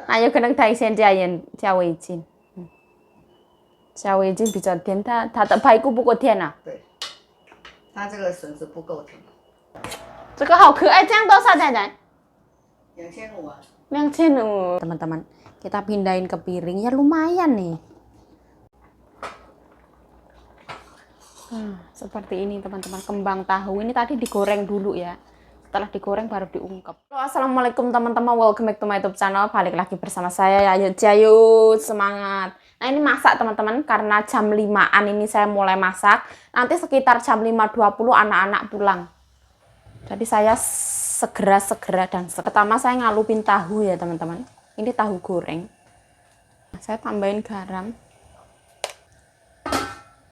那有可能他先加味精，加味精比较甜，它的排骨不够甜啊。对，它这个笋子不够甜。这个好可爱，这样多少钱呢？2500 啊。2000. Teman-teman, kita pindahin ke piring ya lumayan nih. Seperti ini teman-teman, kembang tahu ini tadi digoreng dulu ya. Setelah digoreng baru diungkep. Halo, assalamualaikum teman-teman, welcome back to my YouTube channel. Balik lagi bersama saya ya, Jayu, semangat. Nah ini masak teman-teman, karena jam 5-an ini saya mulai masak. Nanti sekitar jam 5.20 anak-anak pulang. Jadi saya segera dan pertama saya ngalupin tahu ya teman-teman. Ini tahu goreng. Saya tambahin garam.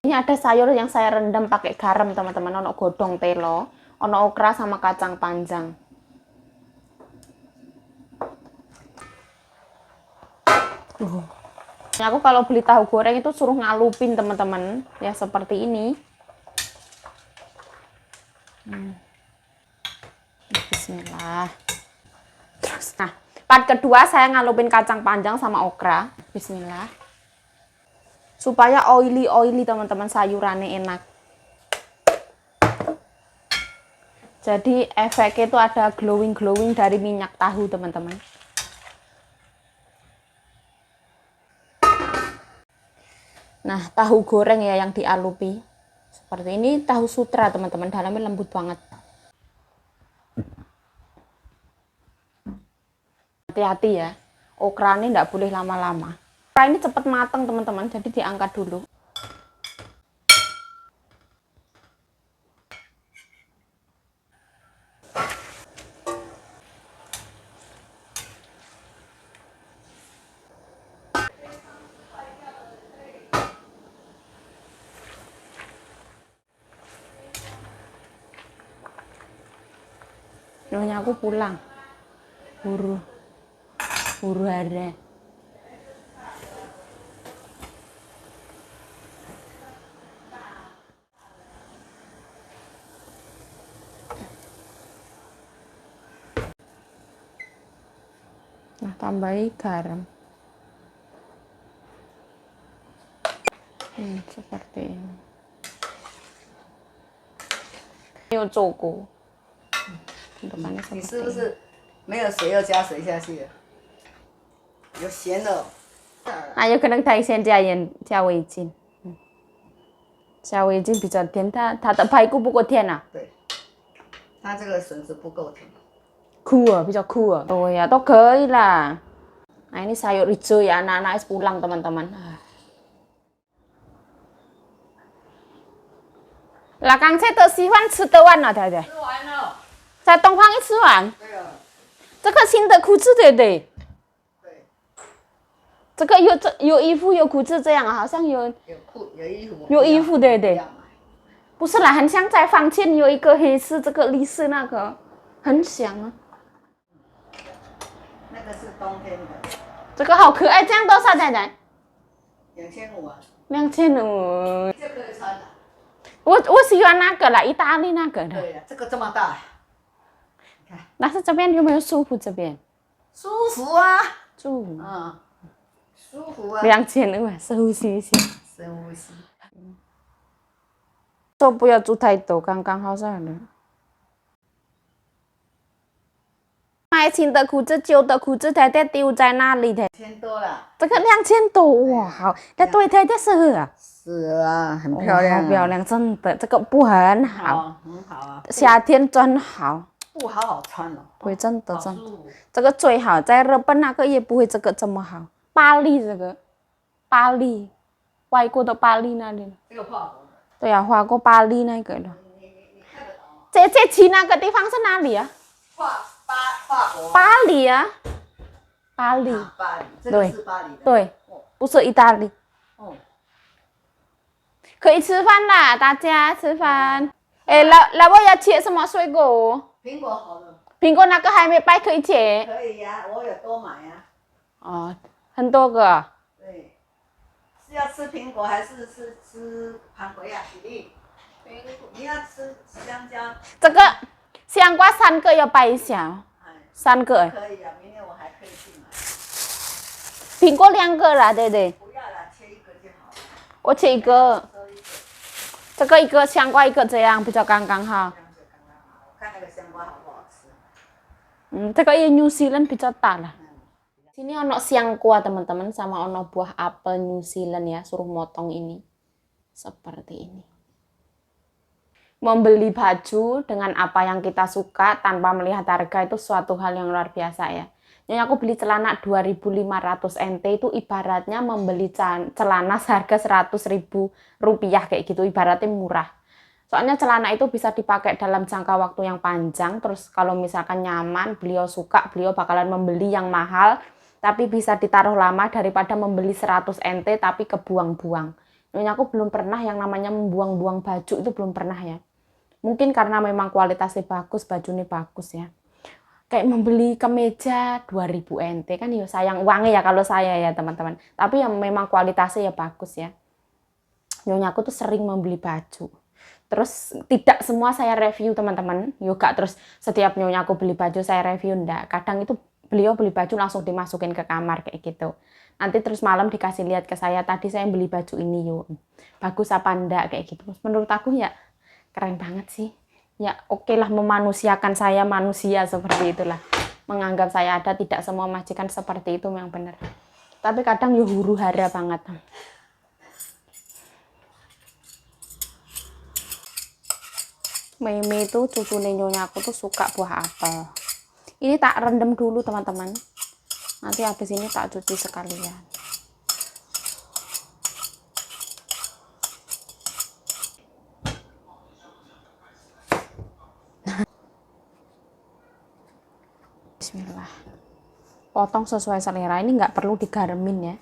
Ini ada sayur yang saya rendam pakai garam teman-teman. Ono godong telo, ono okra sama kacang panjang. Aku kalau beli tahu goreng itu suruh ngalupin teman-teman. Ya seperti ini. Bismillah. Terus, nah, part kedua saya ngalupin kacang panjang sama okra. Bismillah. Supaya oily teman-teman, sayurannya enak. Jadi efeknya itu ada glowing dari minyak tahu teman-teman. Nah, tahu goreng ya yang dialupi. Seperti ini tahu sutra teman-teman, dalamnya lembut banget. Hati-hati ya, okra ini nggak boleh lama-lama. Okra ini cepat matang teman-teman, jadi diangkat dulu. Nyonya aku pulang, buru hari. Nah, tambahi garam. Seperti ini. Ini cukup. Bentukannya seperti ini. 你是不是没有水又加水下去了？有咸的。那有可能他先加味精，加味精比较甜，它的排骨不够甜啊。对，它这个笋子不够甜。苦啊，比较苦啊。Oh ya, toh可以lah. Nah ini sayur hijau ya, anak-anak pulang teman-teman. Lah Kang Cai 都喜欢吃的完了，对不对？吃完了。在东方一吃完。对了。这个新的裤子对不对？对。这个有衣服有裤子这样啊，好像有衣服。有衣服对不对？不是啦，很像在房间有一个黑色，这个绿色那个，很像啊。那个是冬天的。这个好可爱，这样多少钱呢？2500啊。2500。就可以穿了。我喜欢那个啦，意大利那个的。对呀，这个这么大。你看。但是这边有没有舒服？这边。舒服啊。舒服。舒服啊。2500，深呼吸一下。深呼吸。都不要煮太多，刚刚好上了。买新的裤子，旧的裤子，太太丢在那里的。1000多了。这个2000多哇，好，那对太太适合啊。是啊，很漂亮。好漂亮，真的，这个布很好。很好啊。夏天真好。布好好穿哦。对，真的，这个最好，在日本那个也不会这个这么好。巴黎这个，巴黎，外国的巴黎那里。这个法国的。对啊，法国巴黎那个的。这去那个地方是哪里啊？法国。巴黎啊，巴黎。巴黎，这个是巴黎的。对，不是意大利。可以吃饭啦，大家吃饭。哎，老婆要切什么水果？苹果好了。苹果那个还没掰，可以切。可以呀，我有多买呀。哦，很多个。对，是要吃苹果还是吃盘葵呀？你要吃香蕉。这个香瓜3个要掰一下。3个可以啊，明天我还可以进来。苹果2个啦，对不对？不要啦，切一个就好了。我切一个，这个一个，香瓜一个，这样比较刚刚好。这样就刚刚好。我看那个香瓜好不好吃。这个ya New Zealand 比较大lah. Sini ono siangkua teman-teman sama ono buah apel New Zealand ya, suruh motong ini. Seperti ini. Membeli baju dengan apa yang kita suka tanpa melihat harga itu suatu hal yang luar biasa ya. Nyonya aku beli celana 2.500 NT itu ibaratnya membeli celana seharga 100.000 rupiah kayak gitu, ibaratnya murah. Soalnya celana itu bisa dipakai dalam jangka waktu yang panjang, terus kalau misalkan nyaman, beliau suka, beliau bakalan membeli yang mahal, tapi bisa ditaruh lama daripada membeli 100 NT tapi kebuang-buang. Nyonya aku belum pernah yang namanya membuang-buang baju, itu belum pernah ya. Mungkin karena memang kualitasnya bagus, bajunya bagus ya. Kayak membeli kemeja 2.000 NT kan ya sayang uangnya ya kalau saya ya teman-teman. Tapi yang memang kualitasnya ya bagus ya. Nyonya aku tuh sering membeli baju. Terus tidak semua saya review teman-teman. Yoga terus setiap nyonya aku beli baju saya review enggak. Kadang itu beliau beli baju langsung dimasukin ke kamar kayak gitu. Nanti terus malam dikasih lihat ke saya, tadi saya beli baju ini yuk. Bagus apa enggak kayak gitu. Menurut aku ya keren banget sih. Ya oke lah, memanusiakan saya manusia seperti itulah. Menganggap saya ada, tidak semua majikan seperti itu memang benar. Tapi kadang ya huru hara banget. Meme itu cucu nyonya aku tuh suka buah apel. Ini tak rendam dulu teman-teman. Nanti habis ini tak cuci sekalian. Bismillah. Potong sesuai selera. Ini nggak perlu digaremin ya.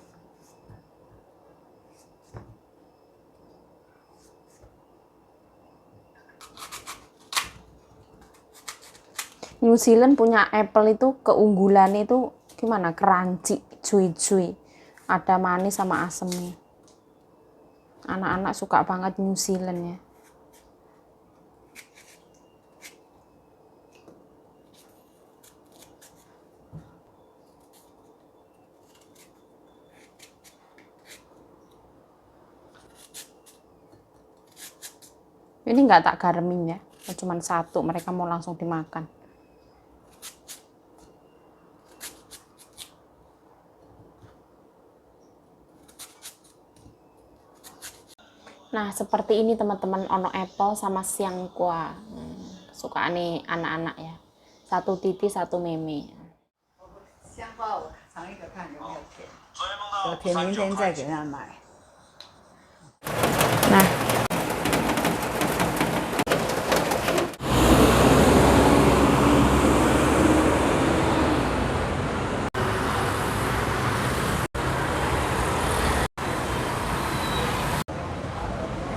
New Zealand punya apple itu keunggulan itu gimana? Crunchy, cuy-cuy. Ada manis sama asemnya. Anak-anak suka banget New Zealand ya. Ini nggak tak garemin ya, cuma satu, mereka mau langsung dimakan. Nah seperti ini teman-teman, ono apple sama siangkua. Suka nih anak-anak ya. Satu titi, satu meme. 香瓜我尝一个看有没有甜，有甜明天再给他买。 Nah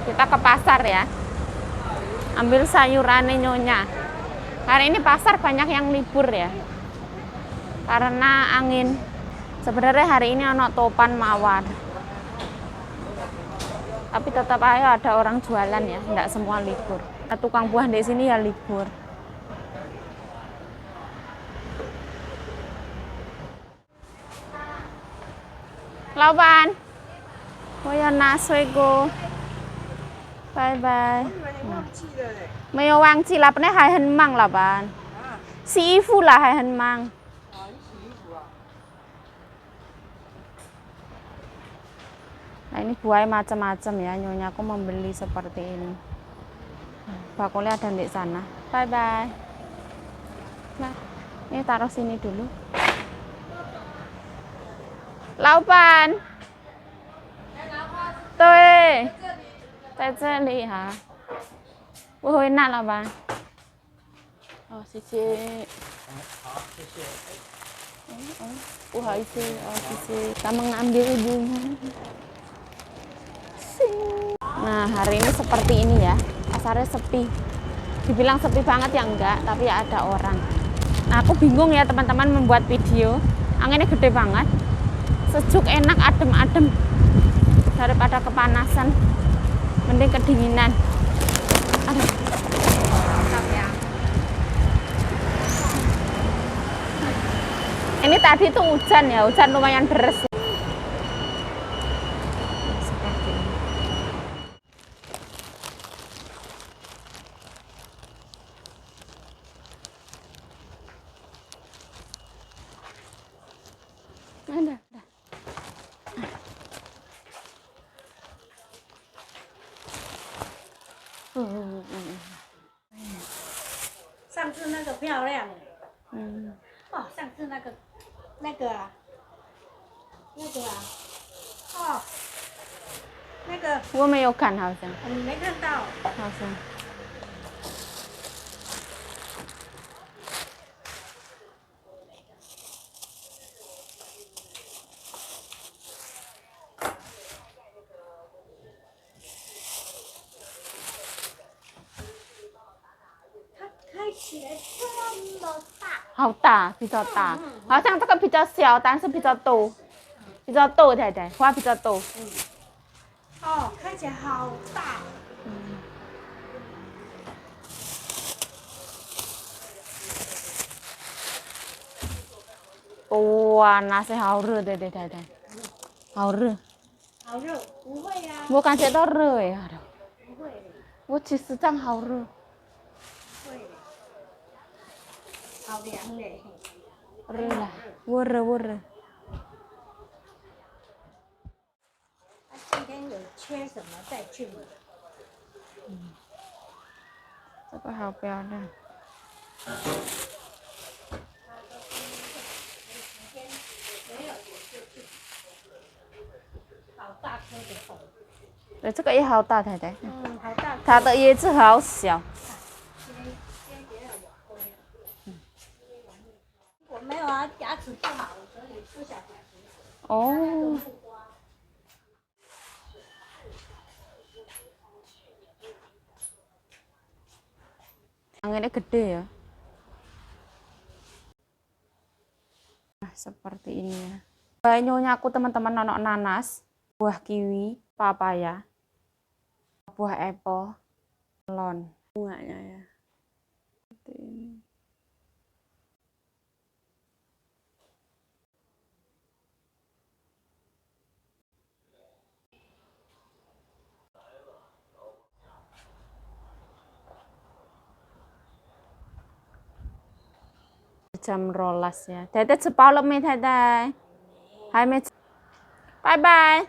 kita ke pasar ya, ambil sayurannya nyonya. Hari ini pasar banyak yang libur ya, karena angin. Sebenarnya hari ini ono topan mawar, tapi tetap aja ada orang jualan ya, enggak semua libur. Tukang buah di sini ya libur. Lawan, saya naswego. Bye bye. 没有忘记了，本来还很忙，老板。洗衣服了还很忙。Nah ini buahnya macam-macam ya, nyonya aku membeli seperti ini. Bakulnya ada di sana. Bye bye. Nah, ini taruh sini dulu. Laoban. Tuh. 在这里哈，我会拿了吧？哦，谢谢。好，谢谢。不好意思，哦，谢谢。Kita mengambil bunga. Nah, hari ini seperti ini ya. Pasarnya sepi. Dibilang sepi banget ya enggak, tapi ya ada orang. Nah, aku bingung ya teman-teman membuat video. Anginnya gede banget. Sejuk, enak, adem-adem. Daripada kepanasan. Mending kedinginan. Aduh. Ini tadi tuh hujan ya, hujan lumayan deras. Seperti ini. Ada. 上次那个漂亮，嗯，哦，上次那个啊，哦，那个我没有看，好像，你没看到，好像。它开起来这么大，好大，比较大，好像这个比较小，但是比较多，比较多，太太，花比较多。哦，看起来好大，哇，那是好热，对对，太太，好热，好热，不会呀、我感觉到热哎，aduh，不会，我其实这样好热，不会，好凉嘞，热了，我热我热。他今天有缺什么再去买。这个好漂亮。好大颗的红，对，这个也好大，太太，好大颗。它的叶子好小。我没有啊，牙齿不好，所以不想吃。哦，anginnya gede ya. Nah, seperti ini ya. Nyonya aku teman-teman nonok nanas, buah kiwi, papaya, buah apple, melon, bunganya ya. Seperti ini. Jam rolas ya. Tete sepuluh menit tete. Hai met. Bye bye.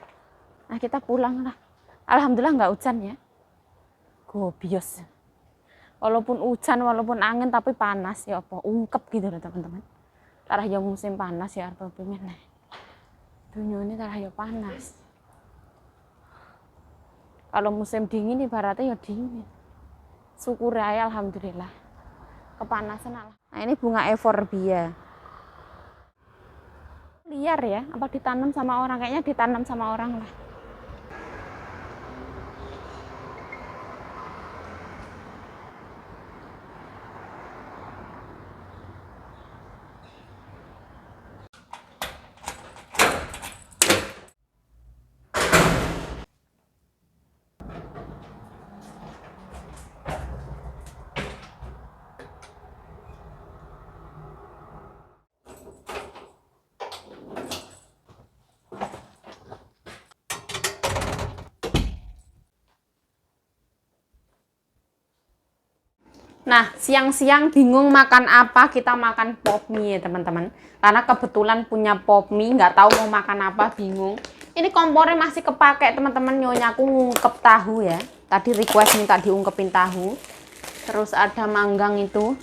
Nah kita pulang lah. Alhamdulillah nggak hujan ya. Gobios. Walaupun hujan, walaupun angin tapi panas ya apa ungkep gitu loh teman-teman. Tarah ya musim panas ya arep pengen. Dunia ini tarah ya panas. Kalau musim dingin ibaratnya ya dingin. Syukur ya alhamdulillah. Kepanasan Allah. Nah ini bunga euphorbia. Liar ya, apa ditanam sama orang? Kayaknya ditanam sama orang lah. Nah, siang-siang bingung makan apa, kita makan pop mie ya teman-teman. Karena kebetulan punya pop mie, nggak tahu mau makan apa, bingung. Ini kompornya masih kepake teman-teman, nyonya aku ngungkep tahu ya. Tadi request minta diungkepin tahu. Terus ada manggang itu.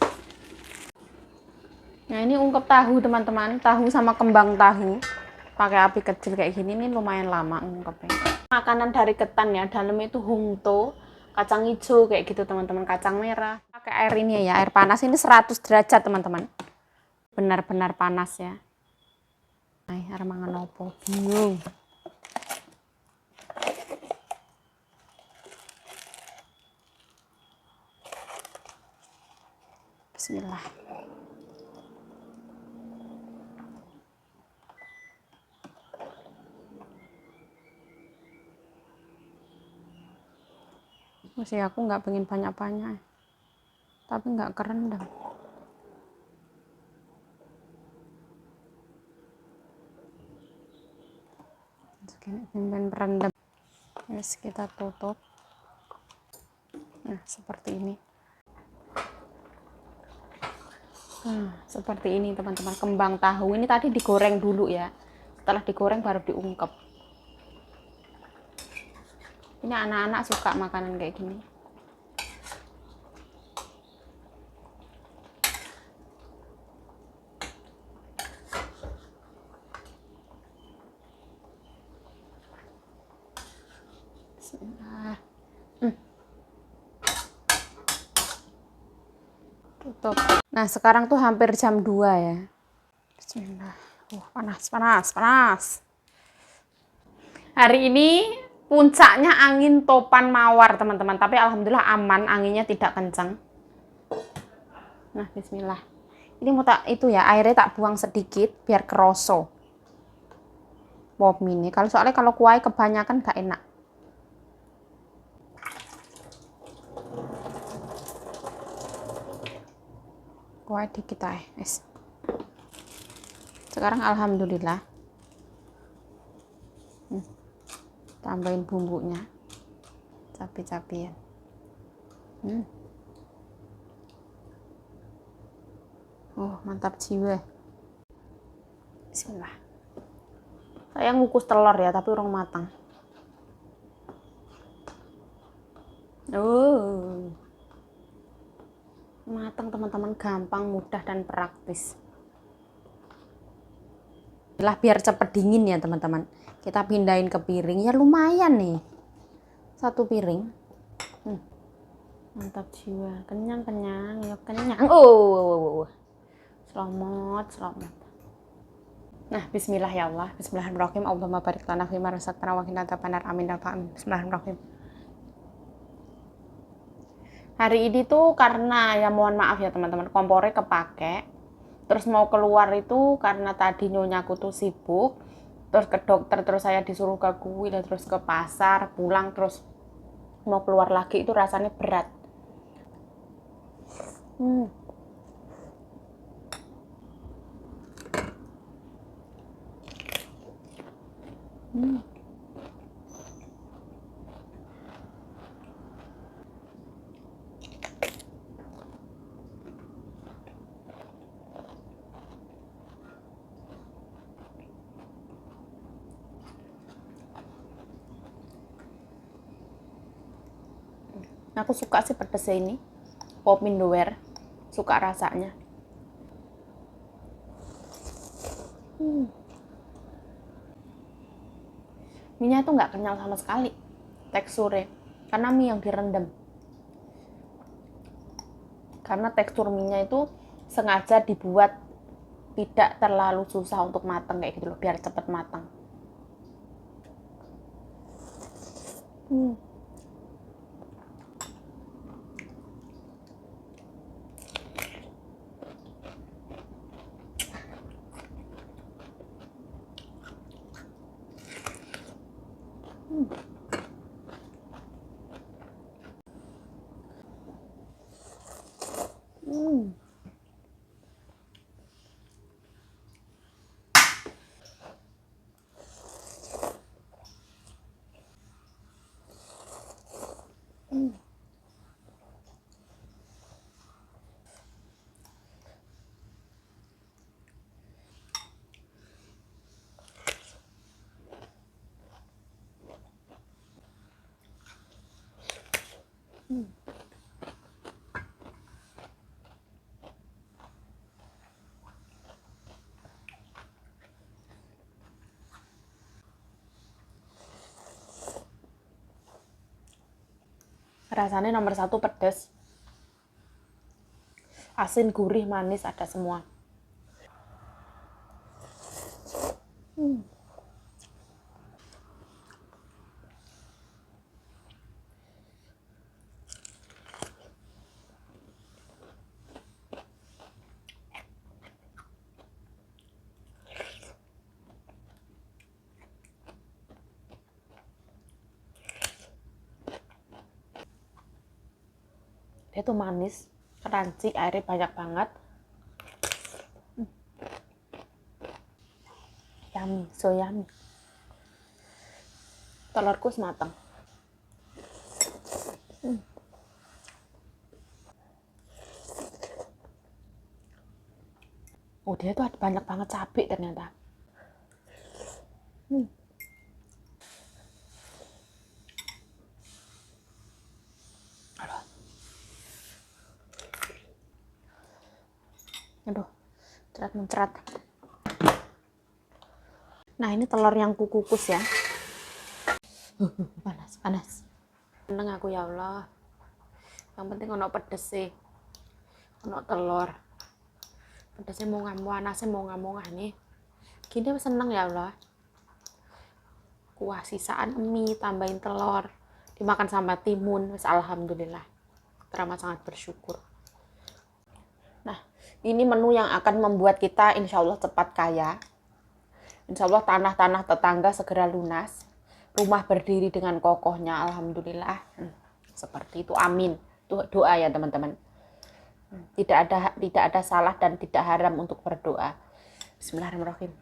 Nah ini ungkep tahu teman-teman, tahu sama kembang tahu. Pakai api kecil kayak gini, ini lumayan lama ungkepnya. Makanan dari ketan ya, dalamnya itu hungto. Kacang hijau kayak gitu teman-teman, kacang merah. Pakai air ini ya, air panas ini 100 derajat teman-teman. Benar-benar panas ya. Nah, air mangan opo, bingung. Bismillah. Masih aku nggak pengen banyak-banyak, tapi nggak kerendam. dan berendam. Terus kita tutup. Nah, seperti ini. Nah, seperti ini teman-teman, kembang tahu ini tadi digoreng dulu ya. Setelah digoreng baru diungkep. Ini anak-anak suka makanan kayak gini. Bismillah. Tutup. Nah, sekarang tuh hampir jam 2 ya. Bismillah. Panas, panas, panas. Hari ini puncaknya angin topan mawar, teman-teman. Tapi alhamdulillah aman, anginnya tidak kencang. Nah, bismillah. Ini mau tak itu ya, airnya tak buang sedikit biar keroso. Pop mie. Soalnya kalau kuahnya kebanyakan gak enak. Kuahnya dikit aja, guys. Sekarang alhamdulillah. Tambahin bumbunya. Cabai-cabian. Oh, mantap jiwa. Bismillah. Saya ngukus telur ya, tapi urung matang. Oh. Matang teman-teman, gampang, mudah dan praktis. Lah biar cepet dingin ya teman-teman. Kita pindahin ke piring. Ya lumayan nih. 1 piring. Mantap jiwa. Kenyang-kenyang, ya kenyang. Oh. Selamat, selamat. Nah, bismillah ya Allah. Bismillahirrahmanirrahim. Allahumma barik lana fima razaqtana wa qina adzabannar. Amin ya amin. Bismillahirrahmanirrahim. Hari ini tuh karena ya mohon maaf ya teman-teman, kompornya kepake. Terus mau keluar itu karena tadi nyonyaku tuh sibuk. Terus ke dokter, terus saya disuruh ke kuil, terus ke pasar, pulang terus mau keluar lagi itu rasanya berat. Aku suka sih pedesnya ini. Pop Indowear. Suka rasanya. Mie-nya itu nggak kenyal sama sekali teksturnya. Karena mie yang direndam. Karena tekstur mie-nya itu sengaja dibuat tidak terlalu susah untuk matang kayak gitu loh, biar cepet matang. Rasanya nomor 1 pedas. Asin, gurih, manis, ada semua. Dia tuh manis, crunchy, airnya banyak banget. Yummy, so yummy. Telurku wis mateng. Oh, dia tuh ada banyak banget cabai ternyata. Aduh, cerat mencerat. Nah, ini telur yang kukus ya. Panas, panas. Seneng aku ya Allah. Yang penting ono pedes sih. Ono telur. Pedesnya mau ngamuk, panasnya mau ngamuk nih. Gini seneng ya Allah. Kuah sisaan mie, tambahin telur. Dimakan sama timun. Wes alhamdulillah. Teramat sangat bersyukur. Nah, ini menu yang akan membuat kita insya Allah cepat kaya. Insya Allah tanah-tanah tetangga segera lunas. Rumah berdiri dengan kokohnya, alhamdulillah. Seperti itu, amin. Itu doa ya teman-teman. Tidak ada salah dan tidak haram untuk berdoa. Bismillahirrahmanirrahim.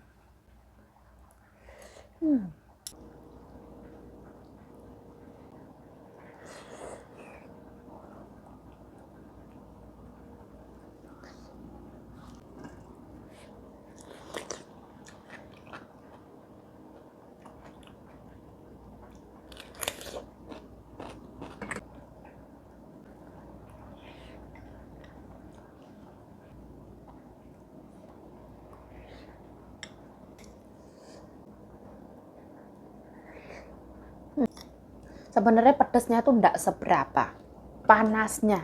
Sebenarnya pedesnya tuh enggak seberapa. Panasnya,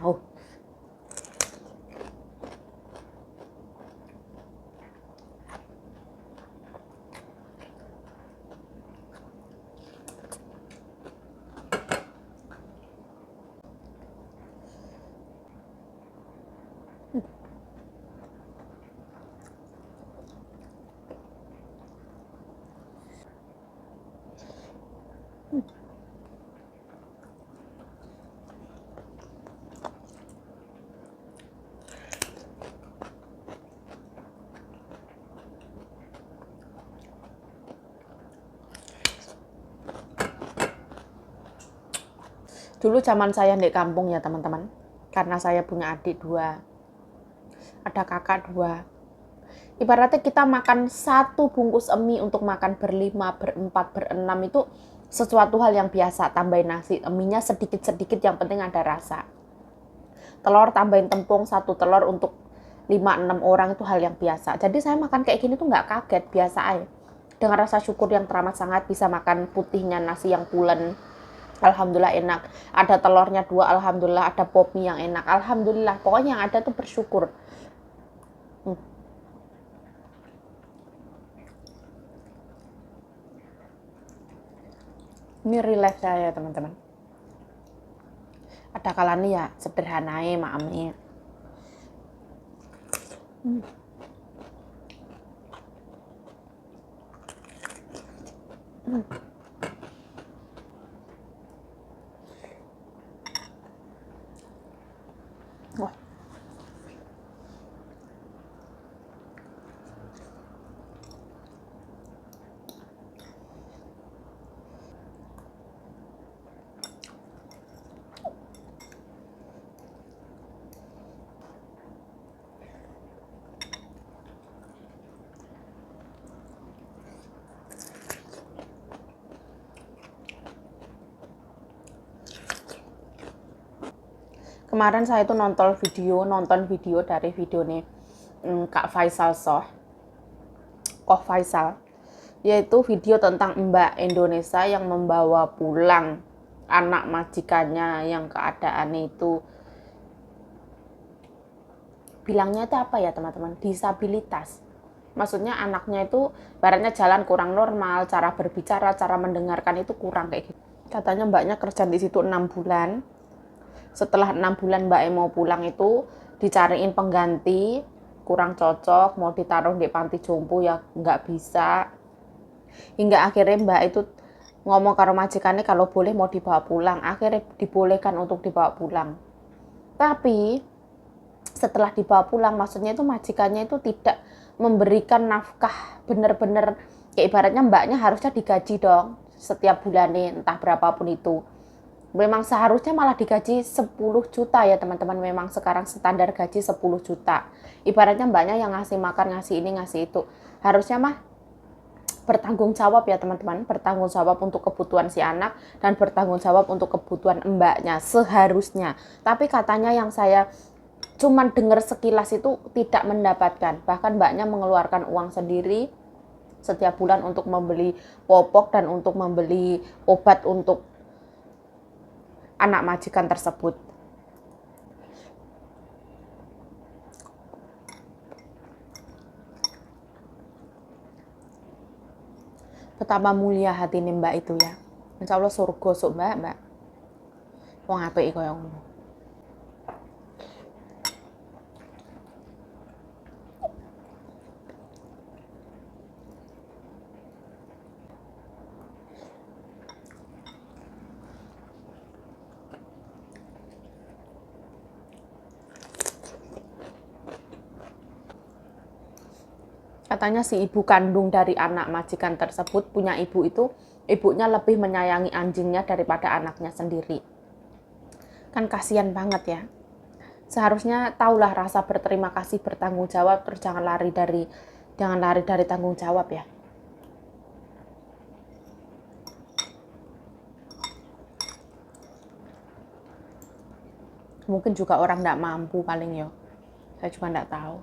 Dulu zaman saya di kampung ya teman-teman, karena saya punya adik 2, ada kakak 2. Ibaratnya kita makan 1 bungkus mie untuk makan berlima, berempat, berenam itu sesuatu hal yang biasa. Tambahin nasi, mie-nya sedikit-sedikit, yang penting ada rasa. Telur tambahin tepung 1 telur untuk 5-6 orang itu hal yang biasa. Jadi saya makan kayak gini tuh nggak kaget, biasa aja. Dengan rasa syukur yang teramat sangat, bisa makan putihnya nasi yang pulen. Alhamdulillah enak. Ada telurnya 2, alhamdulillah. Ada pop mie yang enak, alhamdulillah. Pokoknya yang ada tuh bersyukur. Ini relax saya teman-teman. Ada kalanya ya sederhana ya maamnya. Wah. Kemarin saya itu nonton video dari video nih Kak Faisal Koh Faisal, yaitu video tentang Mbak Indonesia yang membawa pulang anak majikannya yang keadaannya itu, bilangnya itu apa ya teman-teman, disabilitas. Maksudnya anaknya itu baratnya jalan kurang normal, cara berbicara, cara mendengarkan itu kurang kayak gitu. Katanya mbaknya kerja di situ 6 bulan. Setelah 6 bulan mbak mau pulang itu dicariin pengganti, kurang cocok, mau ditaruh di panti jompo ya nggak bisa. Hingga akhirnya mbak itu ngomong ke majikannya kalau boleh mau dibawa pulang. Akhirnya dibolehkan untuk dibawa pulang. Tapi setelah dibawa pulang, maksudnya itu majikannya itu tidak memberikan nafkah bener-bener, kayak ibaratnya mbaknya harusnya digaji dong. setiap bulannya, entah berapapun itu. Memang seharusnya malah digaji 10 juta ya teman-teman. Memang sekarang standar gaji 10 juta. Ibaratnya mbaknya yang ngasih makan, ngasih ini, ngasih itu. Harusnya mah bertanggung jawab ya teman-teman. Bertanggung jawab untuk kebutuhan si anak dan bertanggung jawab untuk kebutuhan mbaknya seharusnya. Tapi katanya yang saya cuman dengar sekilas itu tidak mendapatkan. Bahkan mbaknya mengeluarkan uang sendiri setiap bulan untuk membeli popok dan untuk membeli obat untuk anak majikan tersebut. Betapa mulia hati nih mbak itu ya. Insya Allah surga sok mbak. Wong apik kaya ngono. Katanya si ibu kandung dari anak majikan tersebut punya ibu itu, ibunya lebih menyayangi anjingnya daripada anaknya sendiri. Kan kasihan banget ya. Seharusnya taulah rasa berterima kasih, bertanggung jawab, terus jangan lari dari tanggung jawab ya. Mungkin juga orang nggak mampu paling ya. Saya juga nggak tahu.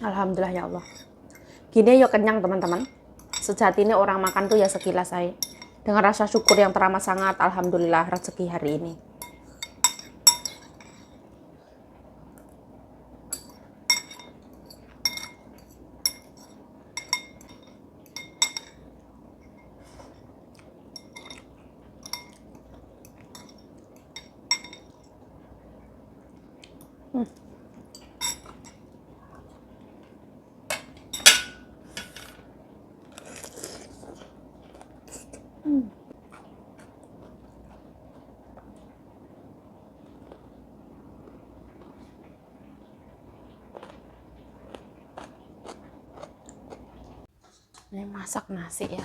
Alhamdulillah ya Allah. Gini ya kenyang teman-teman. Sejatinya orang makan tuh ya sekilas saya. Dengan rasa syukur yang teramat sangat, alhamdulillah rezeki hari ini. Ini masak nasi ya.